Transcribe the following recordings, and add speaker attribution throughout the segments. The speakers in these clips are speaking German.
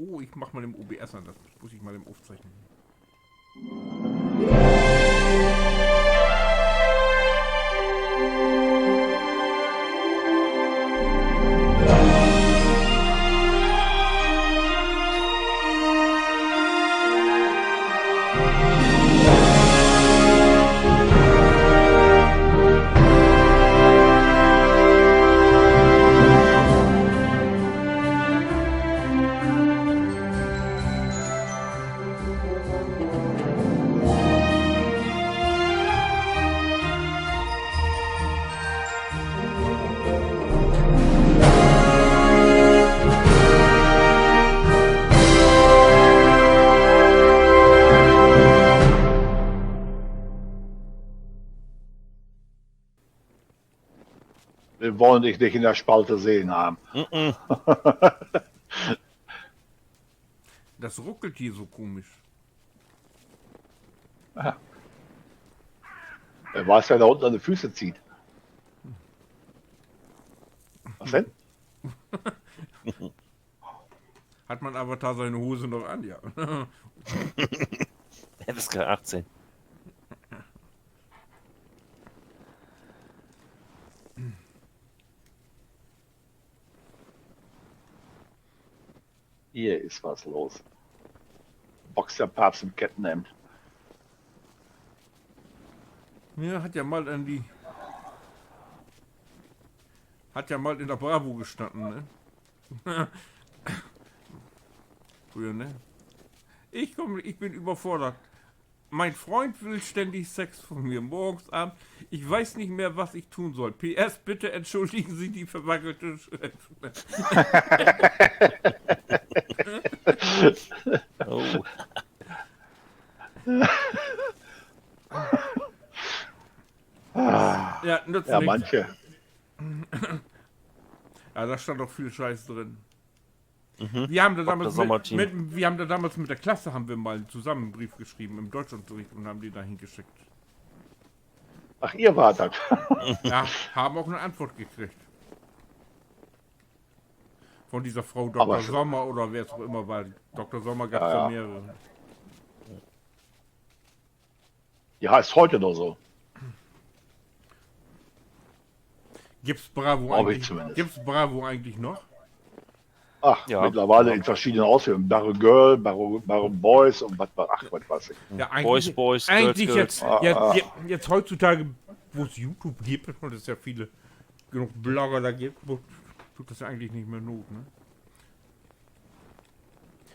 Speaker 1: Oh, ich mach mal im OBS an, das muss ich mal im Aufzeichnen.
Speaker 2: Wir wollen dich nicht in der Spalte sehen haben.
Speaker 1: Das ruckelt hier so komisch.
Speaker 2: Wer weiß, wer da unten an die Füße zieht. Was denn?
Speaker 1: Hat mein Avatar seine Hose noch an? Ja.
Speaker 3: FSK 18.
Speaker 2: Hier ist was los. Boxt der Papst im Kettenhemd.
Speaker 1: Ja, hat ja mal in der Bravo gestanden, ne? Früher, ne? Ich bin überfordert. Mein Freund will ständig Sex von mir, morgens, abends. Ich weiß nicht mehr, was ich tun soll. PS, bitte entschuldigen Sie die verwackelte Schrift.
Speaker 3: Oh.
Speaker 1: Ja, nützt
Speaker 2: Ja,
Speaker 1: nichts.
Speaker 2: manche.
Speaker 1: Ja, da stand doch viel Scheiß drin.
Speaker 3: Mhm.
Speaker 1: Wir haben da
Speaker 3: Dr.
Speaker 1: damals
Speaker 3: Sommerteam.
Speaker 1: wir haben da damals mit der Klasse haben wir mal zusammen einen Brief geschrieben im Deutschunterricht und haben die dahin geschickt.
Speaker 2: Ach, ihr wart das.
Speaker 1: Ja, haben auch eine Antwort gekriegt. Von dieser Frau
Speaker 2: Aber
Speaker 1: Dr.
Speaker 2: schon-
Speaker 1: Sommer oder wer es auch immer war. Dr. Sommer gab es
Speaker 2: Ja,
Speaker 1: ja
Speaker 2: ja.
Speaker 1: mehrere.
Speaker 2: Die heißt heute noch so.
Speaker 1: Gibt's Bravo
Speaker 2: Glaube ich
Speaker 1: eigentlich?
Speaker 2: zumindest.
Speaker 1: Gibt's Bravo eigentlich noch?
Speaker 2: Ach,
Speaker 3: Ja.
Speaker 2: mittlerweile in verschiedenen Ausführungen. Barrow Girl, Barrow Boys und was weiß ich.
Speaker 1: Ja,
Speaker 3: Boys, Girls,
Speaker 1: eigentlich
Speaker 3: Girls.
Speaker 1: jetzt heutzutage, wo es YouTube gibt und es ja viele genug Blogger da gibt, tut das ja eigentlich nicht mehr not, ne?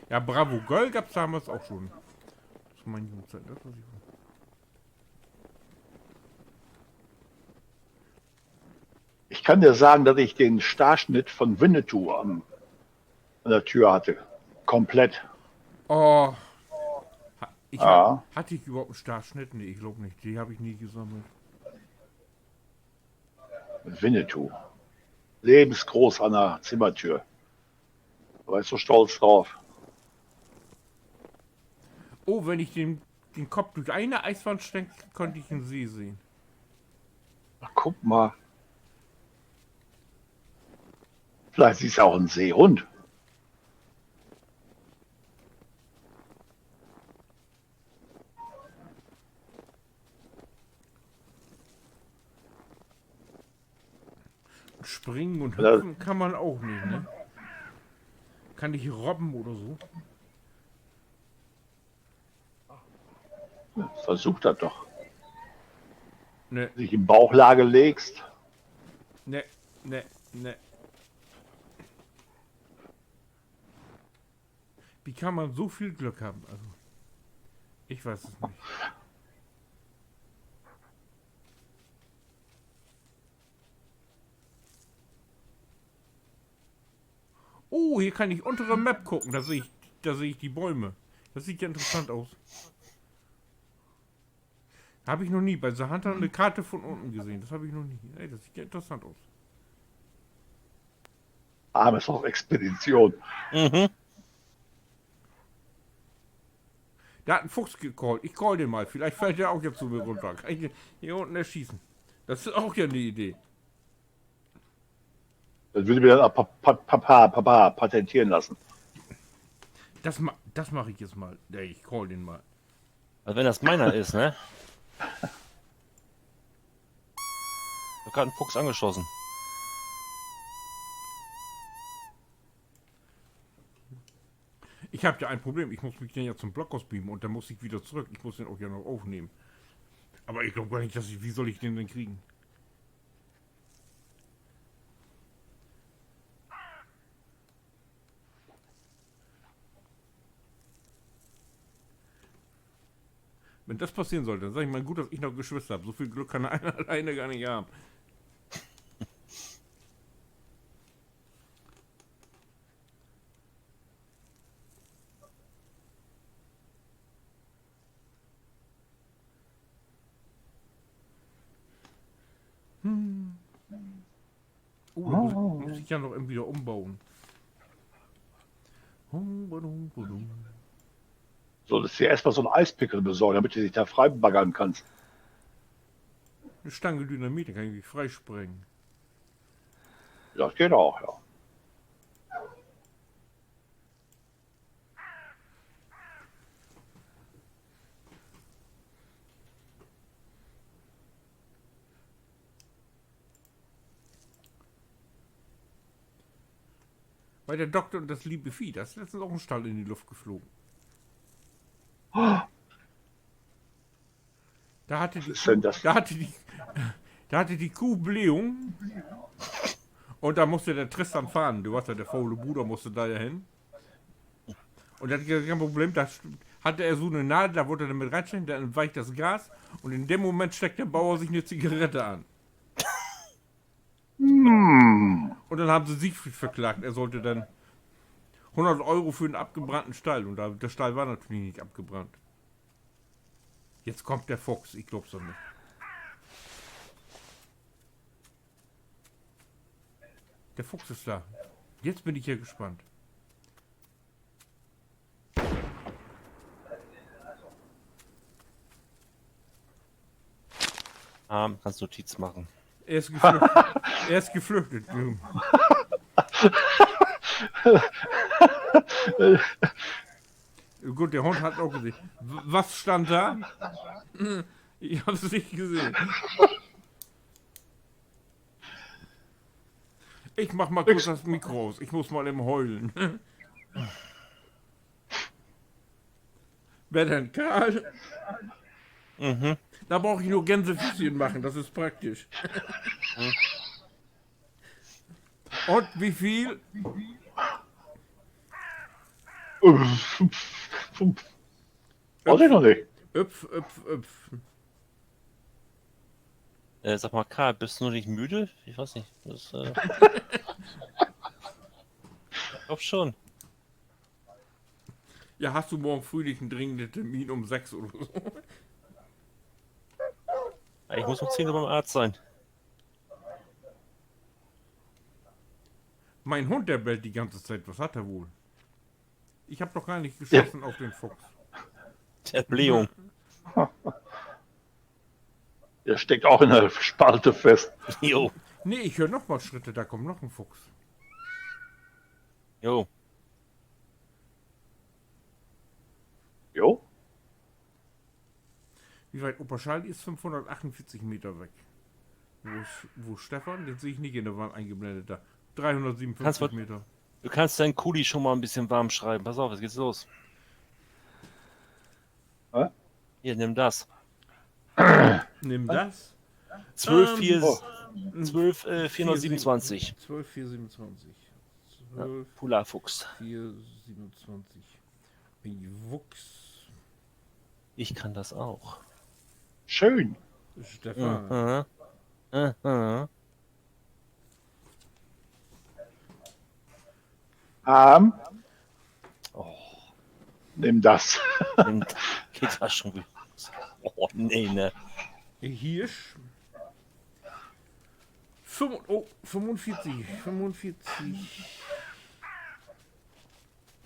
Speaker 1: Ja, Bravo Girl gab's damals auch schon. Das ist mein Jugendzeit, das weiß ich.
Speaker 2: Ich kann dir sagen, dass ich den Starschnitt von Winnetou an der Tür hatte. Komplett.
Speaker 1: Oh.
Speaker 2: Ja.
Speaker 1: Hatte ich überhaupt einen Starschnitt? Nee, ich glaube nicht. Die habe ich nie gesammelt.
Speaker 2: Winnetou. Lebensgroß an der Zimmertür. Da war ich so stolz drauf.
Speaker 1: Oh, wenn ich den Kopf durch eine Eiswand stecke, konnte ich einen See sehen.
Speaker 2: Ach, guck mal. Vielleicht ist es auch ein Seehund.
Speaker 1: Springen und
Speaker 2: Ja.
Speaker 1: hüpfen kann man auch nicht, ne? Kann ich robben oder so?
Speaker 2: Versuch das doch.
Speaker 1: Ne,
Speaker 2: Dich in Bauchlage legst.
Speaker 1: ne, ne, ne. Wie kann man so viel Glück haben? Also, ich weiß es nicht. Oh, hier kann ich untere Map gucken. Da sehe ich die Bäume. Das sieht ja interessant aus. Habe ich noch nie bei The Hunter eine Karte von unten gesehen. Das habe ich noch nie. Ey, das sieht ja interessant aus.
Speaker 2: Armes auf Expedition.
Speaker 3: Mhm.
Speaker 1: Der hat einen Fuchs gecallt. Ich call den mal. Vielleicht fällt der auch jetzt zu mir runter. Kann ich hier unten erschießen. Das ist auch ja eine Idee.
Speaker 2: Das würde mir dann auch Papa patentieren lassen.
Speaker 1: Das mache ich jetzt mal. Ja, ich call den mal.
Speaker 3: Also wenn das meiner ist, ne? Ich hab gerade einen Fuchs angeschossen.
Speaker 1: Ich habe ja ein Problem. Ich muss mich dann ja zum Blockhaus beamen und dann muss ich wieder zurück. Ich muss den auch ja noch aufnehmen. Aber ich glaube gar nicht, dass ich. Wie soll ich den denn kriegen? Wenn das passieren sollte, dann sage ich mal gut, dass ich noch Geschwister habe. So viel Glück kann einer alleine gar nicht haben. Muss ich ja noch irgendwie wieder umbauen.
Speaker 2: Solltest dir erstmal so einen Eispickel besorgen, damit du dich da frei baggern kannst.
Speaker 1: Eine Stange Dynamit, dann kann ich mich freisprengen.
Speaker 2: Das geht auch, ja.
Speaker 1: Weil der Doktor und das liebe Vieh, das ist letztens auch ein Stall in die Luft geflogen. Da hatte die,
Speaker 2: Was ist denn das?
Speaker 1: da hatte die Kuh Blähung. Und da musste der Tristan fahren. Du warst ja der faule Bruder, musste da ja hin. Und da hatte kein Problem, da hatte er so eine Nadel, da wollte er damit reinstecken, dann entweicht das Gas und in dem Moment steckt der Bauer sich eine Zigarette an. Und dann haben sie Siegfried verklagt. Er sollte dann 100 € für einen abgebrannten Stall. Und der Stall war natürlich nicht abgebrannt. Jetzt kommt der Fuchs, ich glaub's doch nicht. Der Fuchs ist da. Jetzt bin ich hier gespannt.
Speaker 3: Kannst Notiz machen.
Speaker 1: Er ist geflüchtet. Er ist geflüchtet. Gut, der Hund hat auch gesehen. Was stand da? Ich habe es nicht gesehen. Ich mach mal kurz das Mikro aus. Ich muss mal im Heulen. Wer denn? Karl?
Speaker 3: Mhm.
Speaker 1: Da brauche ich nur Gänsefüßchen machen, das ist praktisch. Und wie viel?
Speaker 2: Weiß ich noch nicht.
Speaker 1: Üpf.
Speaker 3: Sag mal, Karl, bist du noch nicht müde? Ich weiß nicht. Das, ich glaub schon.
Speaker 1: Ja, hast du morgen früh nicht einen dringenden Termin um 6 oder so?
Speaker 3: Ich muss um 10 Uhr beim Arzt sein.
Speaker 1: Mein Hund, der bellt die ganze Zeit. Was hat er wohl? Ich habe doch gar nicht geschossen auf den Fuchs.
Speaker 3: Der Blähung.
Speaker 2: Der steckt auch in der Spalte fest.
Speaker 3: Jo.
Speaker 1: Nee, ich höre noch mal Schritte, da kommt noch ein Fuchs.
Speaker 3: Jo.
Speaker 2: Jo?
Speaker 1: Wie weit Opa Schalli ist? 548 Meter weg. Wo ist Stefan? Den sehe ich nicht in der Wand eingeblendet da. 357 Meter.
Speaker 3: Du kannst deinen Kuli schon mal ein bisschen warm schreiben. Pass auf, jetzt geht's los.
Speaker 2: Hä?
Speaker 3: Hier, nimm das.
Speaker 1: Nimm das.
Speaker 3: 12, 4,
Speaker 1: Oh.
Speaker 3: 12 427.
Speaker 1: 12, 427.
Speaker 3: Ja,
Speaker 1: 12,
Speaker 3: Polarfuchs.
Speaker 1: 427. Wuchs.
Speaker 3: Ich kann das auch.
Speaker 2: Schön.
Speaker 1: Stefan.
Speaker 3: Aha.
Speaker 2: Nimm das.
Speaker 3: Und geht das schon wieder. Oh, nee, ne.
Speaker 1: Hirsch. 45.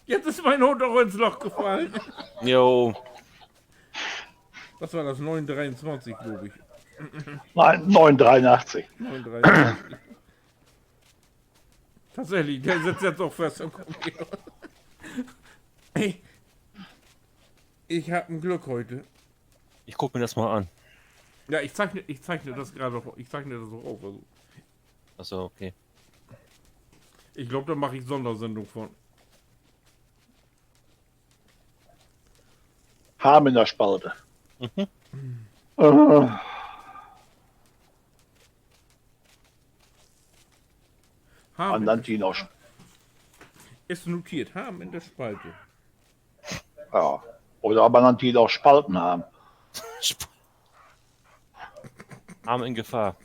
Speaker 1: Jetzt ist mein Hund auch ins Loch gefallen.
Speaker 3: Jo.
Speaker 1: Was war das? 923, glaube ich.
Speaker 2: Nein, 983.
Speaker 1: 923. Tatsächlich, der sitzt jetzt auch fest. Hey, ich habe ein Glück heute.
Speaker 3: Ich guck mir das mal an.
Speaker 1: Ja, ich zeichne das gerade auf. Ich zeichne das auch auf. Also,
Speaker 3: Achso, okay.
Speaker 1: ich glaube, da mache ich Sondersendung von.
Speaker 2: Harm in der Spalte.
Speaker 3: Mhm.
Speaker 1: Harm
Speaker 2: Man nannte ihn auch,
Speaker 1: ist notiert. Harm in der Spalte.
Speaker 2: ja. Oder man nannte ihn auch Spaltenharm.
Speaker 3: Arm in Gefahr.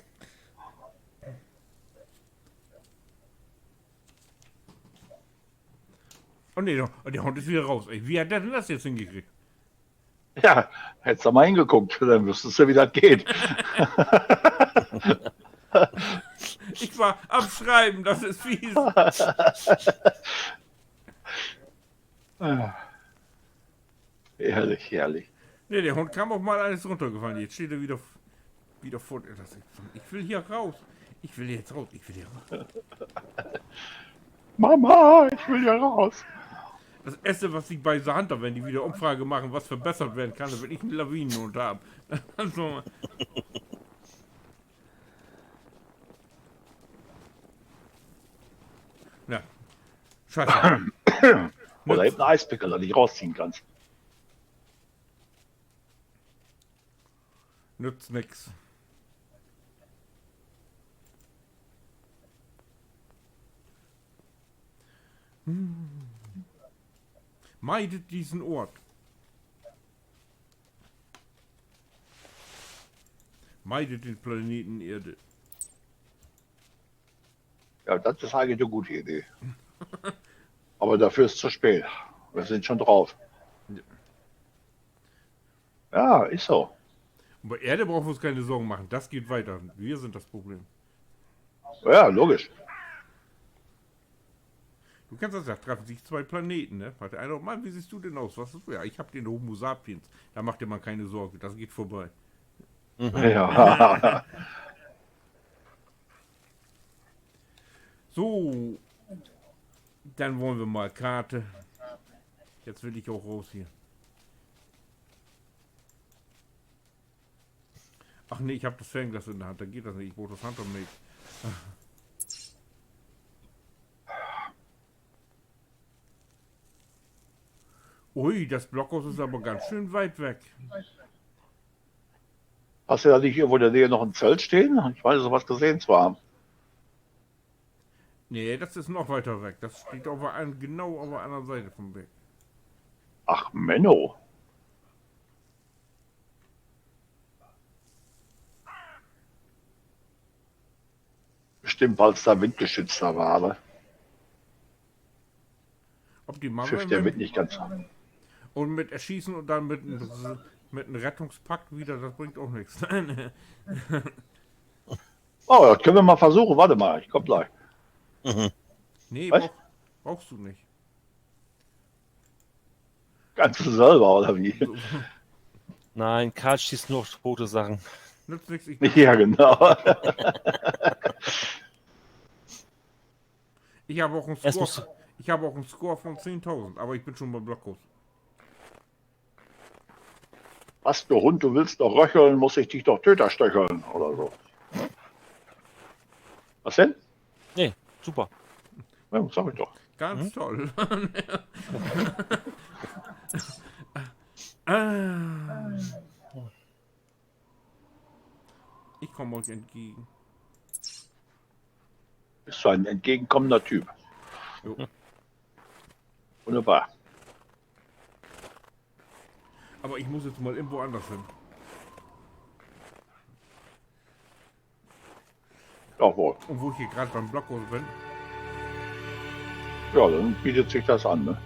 Speaker 1: Oh nee, der Hund ist wieder raus. Ey, wie hat der denn das jetzt hingekriegt?
Speaker 2: Ja, hättest du mal hingeguckt, dann wüsstest du, wie das geht.
Speaker 1: Ich war am Schreiben, das ist fies.
Speaker 2: Herrlich, herrlich.
Speaker 1: Nee, der Hund kam auch mal alles runtergefallen. Jetzt steht er wieder vor. Ich will hier raus. Ich will jetzt raus. Ich will hier raus.
Speaker 2: Mama, ich will hier raus.
Speaker 1: Das Erste, was ich bei Santa, wenn die wieder Umfrage machen, was verbessert werden kann, wenn ich einen Lawinenhund habe. Also, ja. Scheiße.
Speaker 2: Oder eben einen Eispickel, den ich rausziehen kannst.
Speaker 1: Nützt nix. Meidet diesen Ort. Meidet den Planeten Erde.
Speaker 2: Ja, das ist eigentlich eine gute Idee. Aber dafür ist es zu spät. Wir sind schon drauf. Ja, ist so.
Speaker 1: Und bei Erde brauchen wir uns keine Sorgen machen. Das geht weiter. Wir sind das Problem.
Speaker 2: Ja, logisch.
Speaker 1: Du kennst das ja, treffen sich zwei Planeten, ne? Hat der eine, Mann, wie siehst du denn aus? Was ist du? Ja, ich habe den Homo sapiens. Da macht dir mal keine Sorge, das geht vorbei.
Speaker 2: Ja.
Speaker 1: So, dann wollen wir mal Karte. Jetzt will ich auch raus hier. Ach nee, ich habe das Fernglas in der Hand, da geht das nicht. Ich brauche das Handtuch. Ui, das Blockhaus ist aber ganz schön weit weg.
Speaker 2: Hast du da nicht irgendwo in der Nähe noch ein Zelt stehen? Ich weiß sowas gesehen zu haben.
Speaker 1: Nee, das ist noch weiter weg. Das steht genau auf der anderen Seite vom Weg.
Speaker 2: Ach, Menno. Bestimmt, weil es da windgeschützter war, aber
Speaker 1: Ob die Mama
Speaker 2: pfiff der Wind nicht ganz.
Speaker 1: und mit Erschießen und dann mit einem Rettungspakt wieder, das bringt auch nichts.
Speaker 2: Oh, das können wir mal versuchen. Warte mal, ich komm gleich.
Speaker 1: Nee,
Speaker 2: Was?
Speaker 1: brauchst du nicht.
Speaker 2: Kannst du selber, oder wie?
Speaker 1: So,
Speaker 3: Nein, Karl schießt nur auf tote Sachen.
Speaker 1: nützt nichts.
Speaker 2: Ja, genau.
Speaker 1: Ich habe auch einen
Speaker 3: Erst
Speaker 1: Score.
Speaker 3: musst du-
Speaker 1: Ich habe auch einen Score von 10.000, aber ich bin schon beim Blockhaus.
Speaker 2: Was, du Hund, du willst doch röcheln, muss ich dich doch Töter stöcheln, oder so. Was denn?
Speaker 3: Nee, super.
Speaker 2: Ja, sag ich doch.
Speaker 1: Ganz toll. Ah. Ich komme euch entgegen.
Speaker 2: Bist du ein entgegenkommender Typ.
Speaker 1: Jo.
Speaker 2: Wunderbar.
Speaker 1: Aber ich muss jetzt mal irgendwo anders hin.
Speaker 2: Jawohl.
Speaker 1: Und wo ich hier gerade beim Blockhaus bin,
Speaker 2: Ja, dann bietet sich das an, ne?